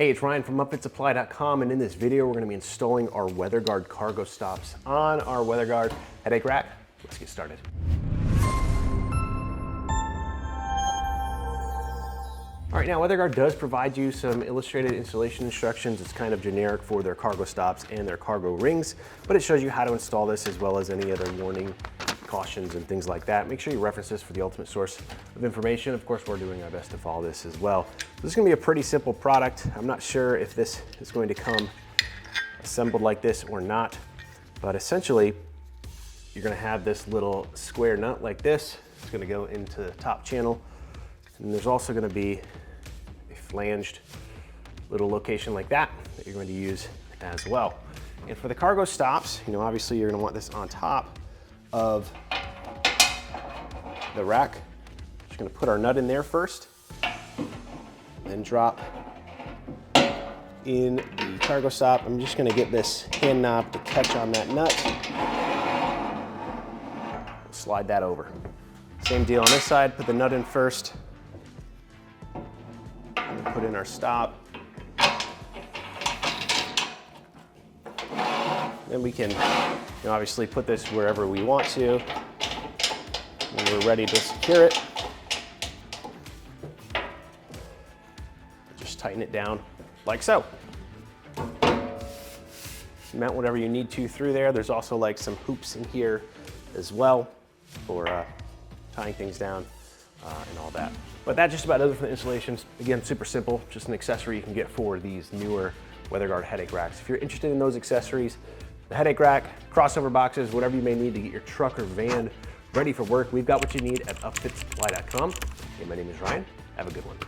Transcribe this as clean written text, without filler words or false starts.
Hey, it's Ryan from upfitsupply.com, and in this video we're going to be installing our WeatherGuard cargo stops on our WeatherGuard headache rack. Let's get started. All right, now WeatherGuard does provide you some illustrated installation instructions. It's kind of generic for their cargo stops and their cargo rings, but it shows you how to install this as well as any other warning, cautions, and things like that. Make sure you reference this for the ultimate source of information. Of course, we're doing our best to follow this as well. This is gonna be a pretty simple product. I'm not sure if this is going to come assembled like this or not, but essentially, you're gonna have this little square nut like this. It's gonna go into the top channel, and there's also gonna be a flanged little location like that that you're going to use as well. And for the cargo stops, you know, obviously you're gonna want this on top of the rack. Just gonna put our nut in there first, then drop in the cargo stop. I'm just gonna get this hand knob to catch on that nut. Slide that over. Same deal on this side, put the nut in first, and put in our stop. Then we can obviously put this wherever we want to. When we're ready to secure it, just tighten it down like so. Mount whatever you need to through there. There's also like some hoops in here as well for tying things down and all that. But that just about does it for the installations. Again, super simple, just an accessory you can get for these newer WeatherGuard headache racks. If you're interested in those accessories, the headache rack, crossover boxes, whatever you may need to get your truck or van ready for work, we've got what you need at upfitsupply.com. Hey, my name is Ryan. Have a good one.